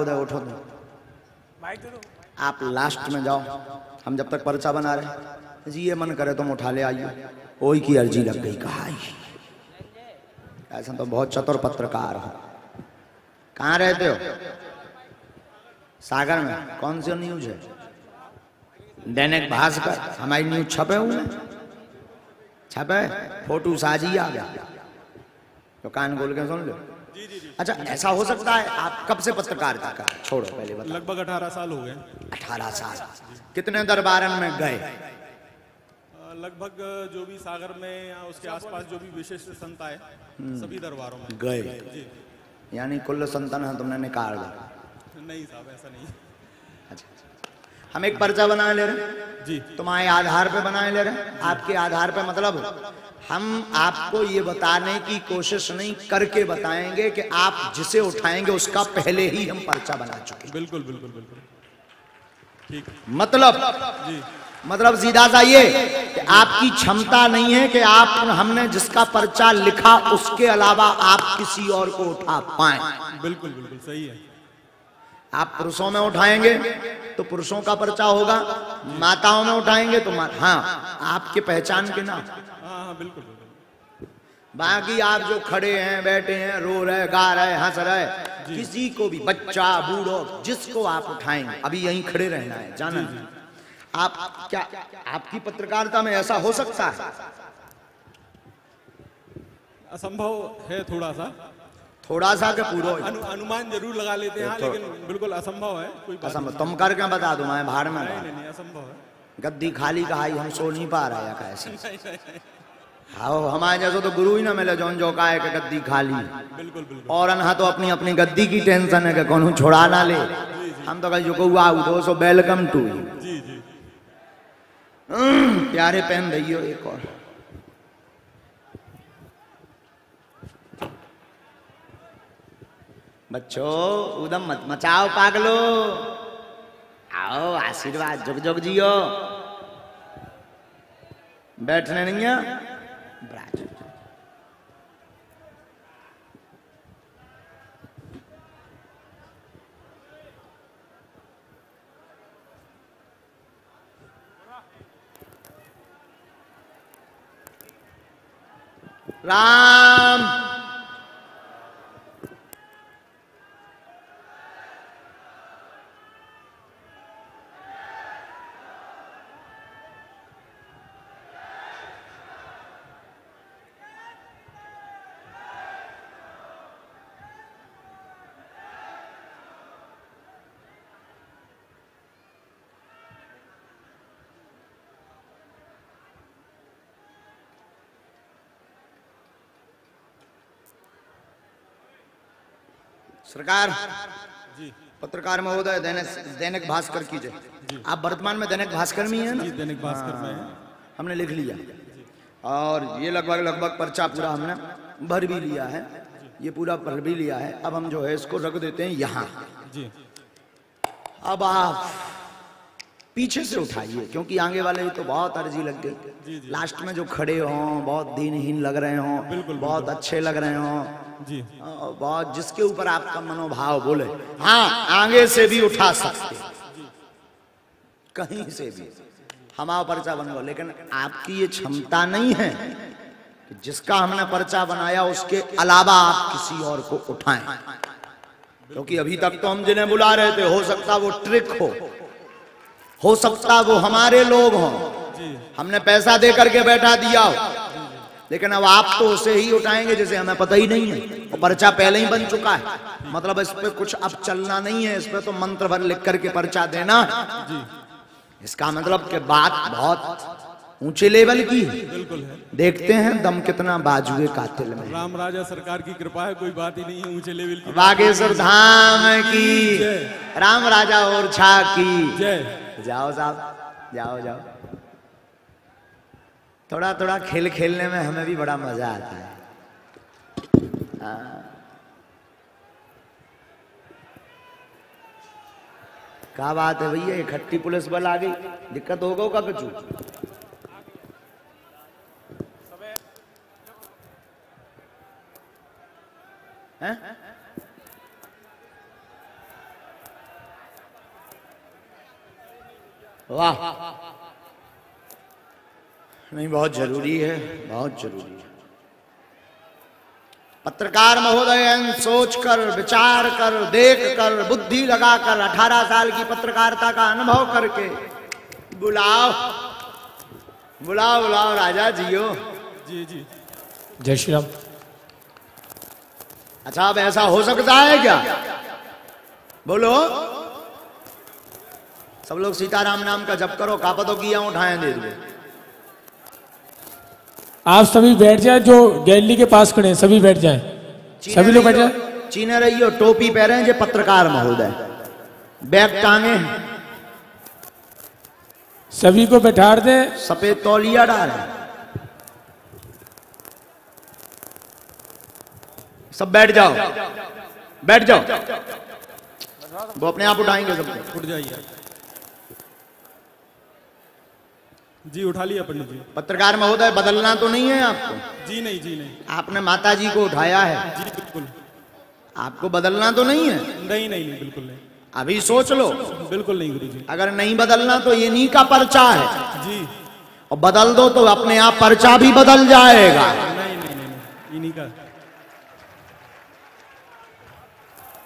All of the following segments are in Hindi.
महोदय उठो तो आप लास्ट में जाओ, हम जब तक पर्चा बना रहे जी, ये मन करे तुम उठा ले आइए। ओई की अर्जी लग गई, कहा ऐसा तो बहुत चतुर पत्रकार हो। कहाँ रहते हो? सागर में। कौन सी न्यूज है? दैनिक भास्कर। हमारी न्यूज छपे हुए, छपे, फोटो साजी आ गया तो कान खोल के सुन लो। अच्छा, ऐसा हो सकता है आप कब से पत्रकारिता कर? छोड़ो पहले बताओ। लगभग 18 साल हो गए। 18 साल। कितने दरबारन में गए? लगभग जो भी सागर में या उसके आसपास जो भी विशिष्ट संत आए सभी दरबारों में गए। यानी कुल संतन है तुमने निकाल लो? नहीं साहब, ऐसा नहीं। अच्छा, हम एक पर्चा बना ले रहे जी, तुम्हारे आधार पे बनाए ले रहे। आपके आधार पे मतलब हम आपको ये बताने की कोशिश नहीं करके बताएंगे कि आप जिसे उठाएंगे उसका पहले ही हम पर्चा बना चुके। बिल्कुल बिल्कुल बिल्कुल ठीक। मतलब सीधा सा ये कि आपकी क्षमता नहीं है कि आप हमने जिसका पर्चा लिखा उसके अलावा आप किसी और को उठा पाए। बिल्कुल बिल्कुल सही है। आप पुरुषों में उठाएंगे तो पुरुषों का पर्चा होगा, माताओं में उठाएंगे तो हाँ आपके पहचान के नाम। हाँ बिल्कुल। बाकी आप जो खड़े हैं, बैठे हैं, रो रहे, गा रहे, हंस रहे, किसी को भी, बच्चा बूढ़ो, जिसको आप उठाएंगे, अभी यहीं खड़े रहना है, जाना है। आप क्या आपकी पत्रकारिता में ऐसा हो सकता है? असंभव है थोड़ा सा। थोड़ा सा के पूरा अनुमान जरूर लगा लेते हैं, लेकिन बिल्कुल असंभव है। कोई असंभव तुम करके बता दो, मैं भाड़ में। नहीं, असंभव है। गद्दी खाली कहाई हम सो नहीं पा रहे कैसे? हाँ, हमारे जैसे तो गुरु ही ना मिले जौन जो का है कि गद्दी खाली। बिल्कुल बिल्कुल। और अनहा तो अपनी अपनी गद्दी की टेंशन है कि कौन छुड़ा ना ले। हम तो कल जो को सो वेलकम टू। जी जी। प्यारे पहन रही हो एक और। बच्चों उदम मत मचाओ पागलो, आओ आशीर्वाद जुग जुग जियो। बैठने नहीं है राम। सरकार जी, पत्रकार महोदय दैनिक भास्कर कीजिए। आप वर्तमान में दैनिक भास्कर में है ना? जी, दैनिक भास्कर में है। हमने लिख लिया और ये लगभग पर्चा पूरा हमने भर भी लिया है। ये पूरा भर भी लिया है। अब हम जो है इसको रख देते हैं यहाँ। जी। अब आप पीछे से उठाइए क्योंकि आगे वाले तो बहुत अर्जी लग गई। लास्ट में जो खड़े हों बहुत दीनहीन लग रहे हों, बहुत अच्छे लग रहे हों जी, बहुत जिसके ऊपर आपका मनोभाव बोले, हाँ आगे से भी उठा सकते, कहीं से भी हमारा पर्चा बन गया। लेकिन आपकी ये क्षमता नहीं है कि जिसका हमने पर्चा बनाया उसके अलावा आप किसी और को उठाएं, क्योंकि अभी तक तो हम जिन्हें बुला रहे थे हो सकता वो ट्रिक हो सकता वो हमारे लोग हों, हमने पैसा दे करके बैठा दिया हो, लेकिन अब आप तो उसे ही उठाएंगे जिसे हमें पता ही नहीं है और पर्चा पहले ही बन चुका है। मतलब इस पे कुछ अब चलना नहीं है, इस पे तो मंत्र भर लिख करके पर्चा देना। इसका मतलब कि बात बहुत ऊंचे लेवल की है। बिल्कुल है। देखते हैं दम कितना बाजुए कातिल में। राम राजा सरकार की कृपा है, कोई बात ही नहीं है ऊंचे लेवल की। बागेश्वर धाम की, राम राजा और छा की जय। जाओ साहब, जाओ जाओ। थोड़ा थोड़ा खेल खेलने में हमें भी बड़ा मजा आता है। क्या बात है भैया, इकट्ठी पुलिस बल आ गई, दिक्कत होगा का कुछ? वाह, नहीं बहुत जरूरी है, बहुत जरूरी है। पत्रकार महोदय सोच कर, विचार कर, देख कर, बुद्धि लगाकर 18 साल की पत्रकारिता का अनुभव करके बुलाओ बुलाओ बुलाओ राजा जियो। जी जी, जय श्री राम। अच्छा, अब ऐसा हो सकता है क्या? बोलो, सब लोग सीताराम नाम का जप करो, कापतों किया उठाएं दे दो। आप सभी बैठ जाए, जो गैलरी के पास खड़े हैं सभी बैठ जाएं, सभी लोग बैठ जाए। चीने रही हो, टोपी पहने जो पत्रकार महोदय, बैग टांगे, सभी को बैठा दें, सफेद तौलिया डाले, सब बैठ जाओ, बैठ जाओ। वो अपने आप उठाएंगे सबको। उठ जाइए जी, उठा लिया पंडित जी। पत्रकार महोदय, बदलना तो नहीं है आपको? जी नहीं, जी नहीं, आपने माता जी को उठाया है, जी बिल्कुल आपको बदलना तो नहीं है? नहीं नहीं नहीं, बिल्कुल नहीं, अभी सोच लो। बिल्कुल नहीं गुरु जी। अगर नहीं बदलना तो ये इन्हीं का पर्चा है, जी, और बदल दो तो अपने आप पर्चा भी बदल जाएगा। नहीं नहीं नहीं नहीं, इन्हीं का।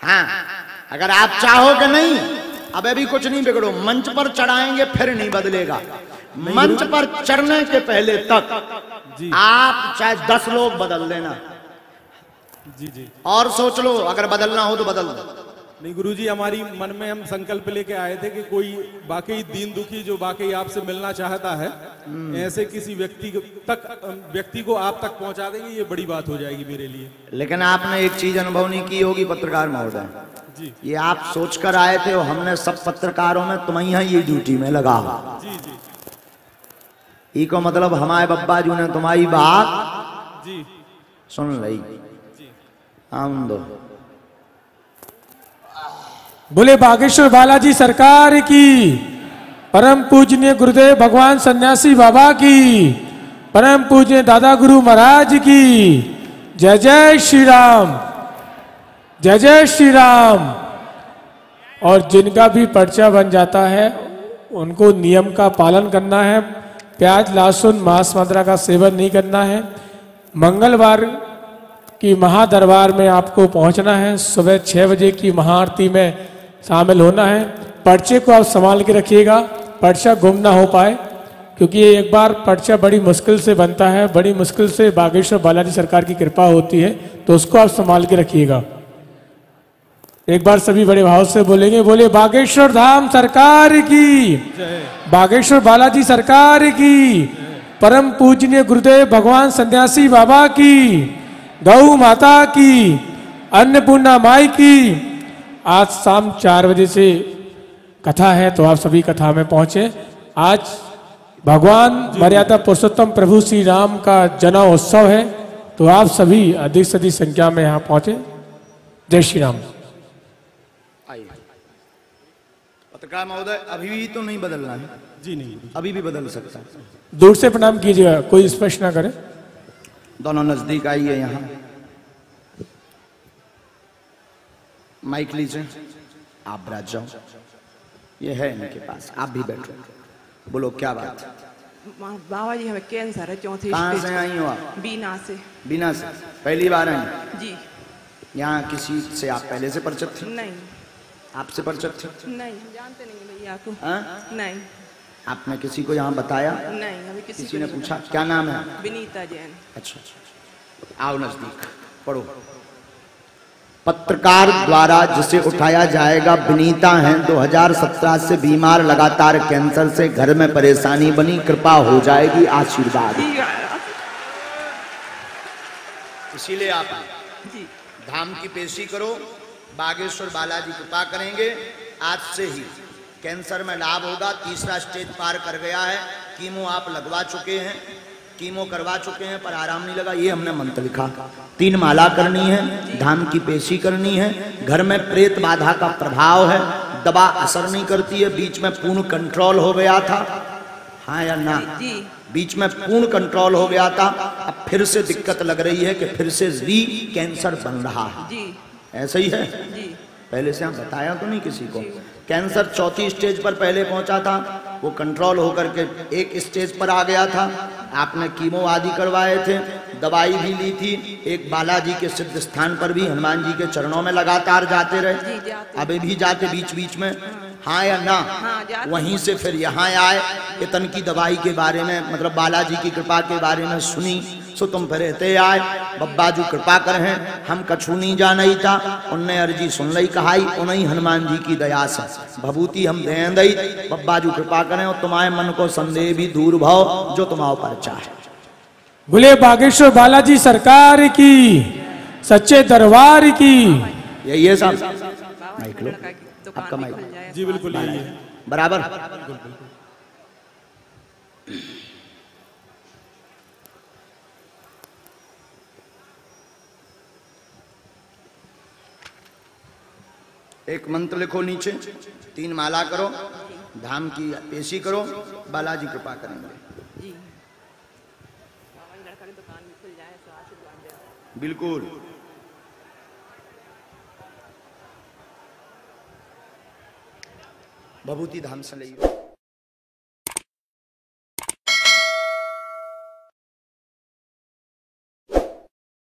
हाँ, अगर आप चाहो कि नहीं, अब अभी कुछ नहीं बिगड़ो, मंच पर चढ़ाएंगे फिर नहीं बदलेगा। मंच पर चढ़ने के पहले तक जी आप चाहे 10 लोग बदल देना, जी जी। और सोच लो, अगर बदलना हो तो बदल दो। नहीं गुरुजी, हमारी मन में हम संकल्प लेके आए थे कि कोई वाकई दीन दुखी जो वाकई आपसे मिलना चाहता है, ऐसे किसी व्यक्ति को आप तक पहुंचा देंगे, ये बड़ी बात हो जाएगी मेरे लिए। लेकिन आपने एक चीज अनुभव नहीं की होगी पत्रकार महोदय जी, ये आप सोच कर आए थे और हमने सब पत्रकारों में तुम्हें ये ड्यूटी में लगा। जी जी ई को मतलब हमारे बब्बा जी ने तुम्हारी बात जी सुन ली। जी, हम दो बोले बागेश्वर बालाजी सरकार की, परम पूजनीय गुरुदेव भगवान सन्यासी बाबा की, परम पूजनीय दादा गुरु महाराज की। जय जय श्री राम, जय जय श्री राम। और जिनका भी पर्चा बन जाता है उनको नियम का पालन करना है, प्याज लहसुन मांस मदिरा का सेवन नहीं करना है। मंगलवार की महादरबार में आपको पहुंचना है, सुबह 6 बजे की महाआरती में शामिल होना है। पर्चे को आप संभाल के रखिएगा, पर्चा गुम ना हो पाए, क्योंकि एक बार पर्चा बड़ी मुश्किल से बनता है, बड़ी मुश्किल से बागेश्वर बालाजी सरकार की कृपा होती है, तो उसको आप संभाल के रखिएगा। एक बार सभी बड़े भाव से बोलेंगे, बोले बागेश्वर धाम सरकार की, बागेश्वर बालाजी सरकार की, परम पूजनीय गुरुदेव भगवान सन्यासी बाबा की, गौ माता की, अन्नपूर्णा माई की। आज शाम 4 बजे से कथा है, तो आप सभी कथा में पहुंचे। आज भगवान मर्यादा पुरुषोत्तम प्रभु श्री राम का जन्मोत्सव है, तो आप सभी अधिक से अधिक संख्या में यहाँ पहुंचे। जय श्री राम। पत्रकार महोदय, अभी भी तो नहीं बदलना है? जी नहीं गुरुजी। अभी भी बदल सकता है। दूर से प्रणाम कीजिएगा, कोई स्पर्श ना करे। दोनों नजदीक आइए, यहाँ माइक लीजिए, आप बैठ जाओ, ये है इनके पास, आप भी बैठो, बोलो क्या बात है। बाबा जी, हमें कैंसर है 4थी कहाँ स्टेज से आई हो आप? बीना से। बीना से? पहली बार आई? जी यहाँ किसी से आप पहले से परिचित थे? नहीं आपसे परिचित थे? नहीं, जानते नहीं भैया को। हाँ? नहीं आपने किसी को यहाँ बताया? नहीं, हमें किसी किसी ने को नहीं पूछा क्या नाम है? पता। विनीता जैन। अच्छा, आओ नजदीक, पढ़ो। पत्रकार द्वारा जिसे उठाया जाएगा विनीता हैं, 2017 से बीमार, लगातार कैंसर से, घर में परेशानी बनी, कृपा हो जाएगी, आशीर्वाद। इसीलिए आप जी धाम की पेशी करो, बागेश्वर बालाजी कृपा करेंगे। आज से ही कैंसर में लाभ होगा। 3रा स्टेज पार कर गया है। कीमो आप लगवा चुके हैं, कीमो करवा चुके हैं, पर आराम नहीं लगा। ये हमने मंत्र लिखा, 3 माला करनी है, धाम की पेशी करनी है। घर में प्रेत बाधा का प्रभाव है, दवा असर नहीं करती है, बीच में पूर्ण कंट्रोल हो गया था, हाँ या ना? जी बीच में पूर्ण कंट्रोल हो गया था, अब फिर से दिक्कत लग रही है कि फिर से री कैंसर बन रहा है। जी ऐसा ही है? जी पहले से हम बताया तो नहीं किसी को। कैंसर चौथी स्टेज पर पहले पहुंचा था, वो कंट्रोल होकर के एक स्टेज पर आ गया था। आपने कीमो आदि करवाए थे, दवाई भी ली थी, एक बालाजी के सिद्ध स्थान पर भी हनुमान जी के चरणों में लगातार जाते रहे, जी जाते। अभी भी जाते बीच बीच में, हाँ या ना? हाँ, जाते। वहीं से फिर यहाँ आए, इतन की दवाई के बारे में, मतलब बालाजी की कृपा के बारे में सुनी, सो तुम फिर रहते आए। बब्बा जो कृपा कर हैं, हम कछु नहीं जाना ही था, उनने अर्जी सुन लई कहाई, उन्हीं हनुमान जी की दया से भभूति हम दें दई। बब्बा जो कृपा करें और तुम्हारे मन को संदेह भी दूर भाव, जो तुम्हारे ऊपर चाहे। बोले बागेश्वर बालाजी सरकार की, सच्चे दरबार की। यही है साहब, बाबा माइक लो, लड़का की दुकान आपका भी माइक। खुल जाए। जी बिल्कुल यही है। बराबर। एक मंत्र लिखो नीचे, 3 माला करो, धाम की पेशी करो, बालाजी कृपा करेंगे। जी बाबा लड़का की दुकान भी खुल जाए, तो आशीर्वाद दे। बिल्कुल। भभूति धाम से ले